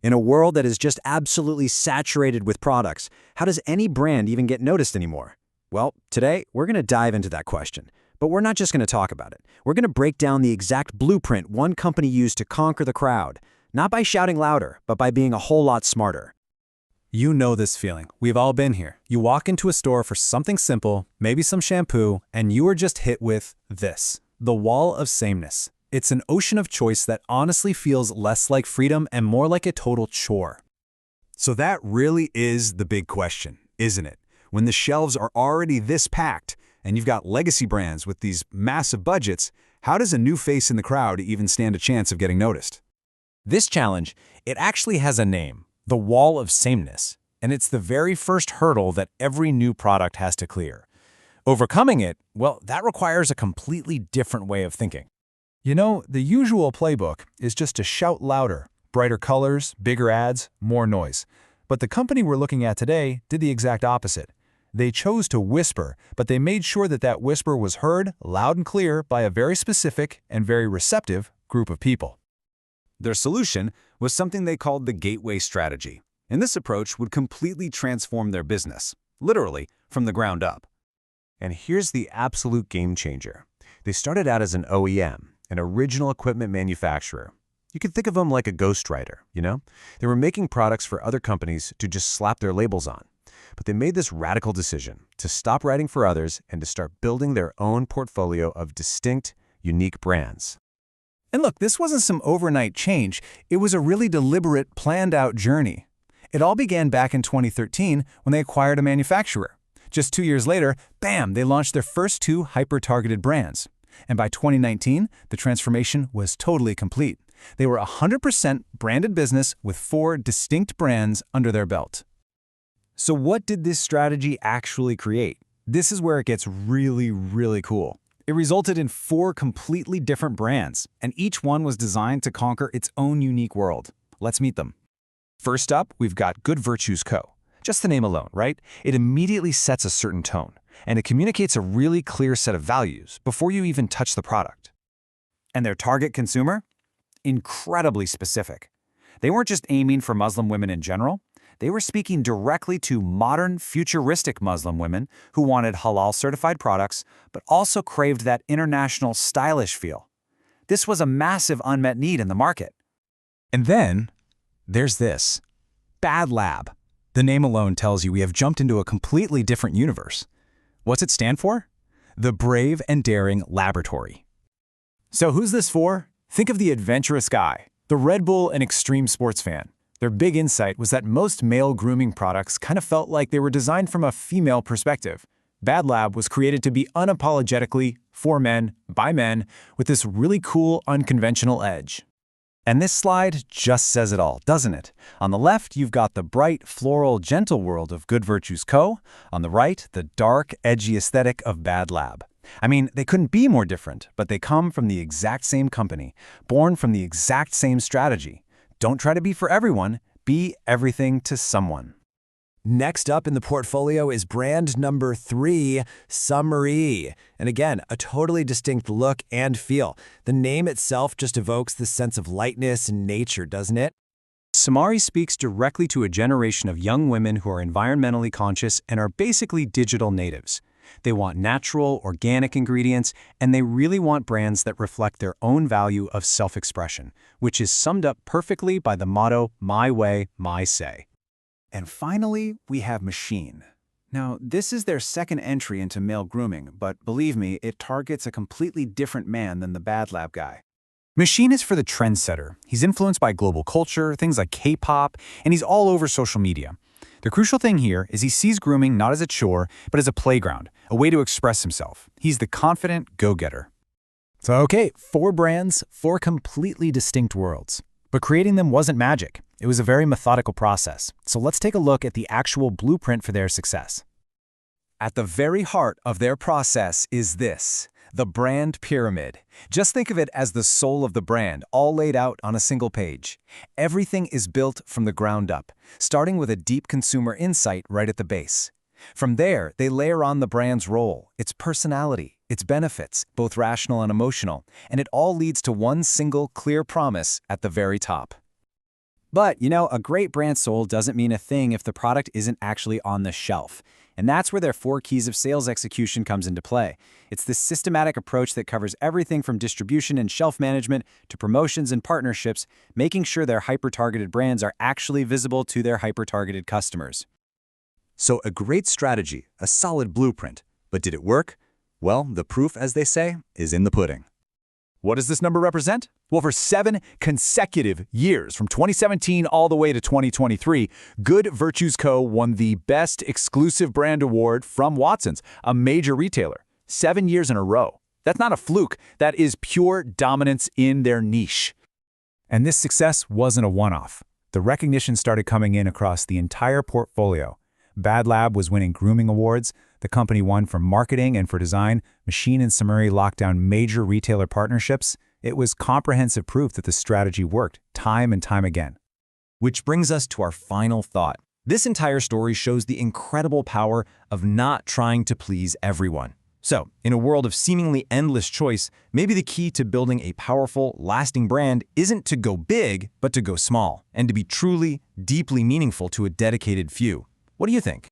In a world that is just absolutely saturated with products, how does any brand even get noticed anymore? Well, today we're going to dive into that question. But we're not just going to talk about it. We're going to break down the exact blueprint one company used to conquer the crowd, not by shouting louder, but by being a whole lot smarter. You know this feeling. We've all been here. You walk into a store for something simple, maybe some shampoo, and you are just hit with this, the wall of sameness. It's an ocean of choice that honestly feels less like freedom and more like a total chore. So that really is the big question, isn't it? When the shelves are already this packed, and you've got legacy brands with these massive budgets, how does a new face in the crowd even stand a chance of getting noticed? This challenge, it actually has a name, the wall of sameness, and it's the very first hurdle that every new product has to clear. Overcoming it, well, that requires a completely different way of thinking. You know, the usual playbook is just to shout louder, brighter colors, bigger ads, more noise. But the company we're looking at today did the exact opposite. They chose to whisper, but they made sure that that whisper was heard loud and clear by a very specific and very receptive group of people. Their solution was something they called the gateway strategy, and this approach would completely transform their business, literally from the ground up. And here's the absolute game changer. They started out as an OEM, an original equipment manufacturer. You could think of them like a ghostwriter, you know? They were making products for other companies to just slap their labels on. But they made this radical decision to stop writing for others and to start building their own portfolio of distinct, unique brands. And look, this wasn't some overnight change. It was a really deliberate, planned-out journey. It all began back in 2013 when they acquired a manufacturer. Just 2 years later, bam, they launched their first 2 hyper-targeted brands. And by 2019, the transformation was totally complete. They were a 100% branded business with 4 distinct brands under their belt. So what did this strategy actually create? This is where it gets really, really cool. It resulted in 4 completely different brands, and each one was designed to conquer its own unique world. Let's meet them. First up, we've got Good Virtues Co. Just the name alone, right? It immediately sets a certain tone, and it communicates a really clear set of values before you even touch the product. And their target consumer? Incredibly specific. They weren't just aiming for Muslim women in general. They were speaking directly to modern, futuristic Muslim women who wanted halal-certified products, but also craved that international, stylish feel. This was a massive unmet need in the market. And then, there's this. Bad Lab. The name alone tells you we have jumped into a completely different universe. What's it stand for? The Brave and Daring Laboratory. So who's this for? Think of the adventurous guy, the Red Bull and extreme sports fan. Their big insight was that most male grooming products kind of felt like they were designed from a female perspective. Bad Lab was created to be unapologetically for men, by men, with this really cool, unconventional edge. And this slide just says it all, doesn't it? On the left, you've got the bright, floral, gentle world of Good Virtues Co. On the right, the dark, edgy aesthetic of Bad Lab. I mean, they couldn't be more different, but they come from the exact same company, born from the exact same strategy. Don't try to be for everyone, be everything to someone. Next up in the portfolio is brand number 3, Smerling. And again, a totally distinct look and feel. The name itself just evokes this sense of lightness and nature, doesn't it? Smerling speaks directly to a generation of young women who are environmentally conscious and are basically digital natives. They want natural, organic ingredients, and they really want brands that reflect their own value of self-expression, which is summed up perfectly by the motto, My Way, My Say. And finally, we have Machine. Now, this is their second entry into male grooming, but believe me, it targets a completely different man than the Bad Lab guy. Machine is for the trendsetter. He's influenced by global culture, things like K-pop, and he's all over social media. The crucial thing here is he sees grooming not as a chore, but as a playground, a way to express himself. He's the confident go-getter. So okay, 4 brands, 4 completely distinct worlds. But creating them wasn't magic. It was a very methodical process. So let's take a look at the actual blueprint for their success. At the very heart of their process is this, the brand pyramid. Just think of it as the soul of the brand, all laid out on a single page. Everything is built from the ground up, starting with a deep consumer insight right at the base. From there, they layer on the brand's role, its personality, its benefits, both rational and emotional, and it all leads to one single clear promise at the very top. But, a great brand sold doesn't mean a thing if the product isn't actually on the shelf. And that's where their 4 keys of sales execution comes into play. It's this systematic approach that covers everything from distribution and shelf management to promotions and partnerships, making sure their hyper-targeted brands are actually visible to their hyper-targeted customers. So a great strategy, a solid blueprint. But did it work? Well, the proof, as they say, is in the pudding. What does this number represent? Well, for 7 consecutive years, from 2017 all the way to 2023, Good Virtues Co. won the Best Exclusive Brand Award from Watson's, a major retailer. 7 years in a row. That's not a fluke. That is pure dominance in their niche. And this success wasn't a one-off. The recognition started coming in across the entire portfolio. Bad Lab was winning grooming awards. The company won for marketing and for design. Machine and Smerling locked down major retailer partnerships. It was comprehensive proof that the strategy worked time and time again. Which brings us to our final thought. This entire story shows the incredible power of not trying to please everyone. So, in a world of seemingly endless choice, maybe the key to building a powerful, lasting brand isn't to go big, but to go small, and to be truly, deeply meaningful to a dedicated few. What do you think?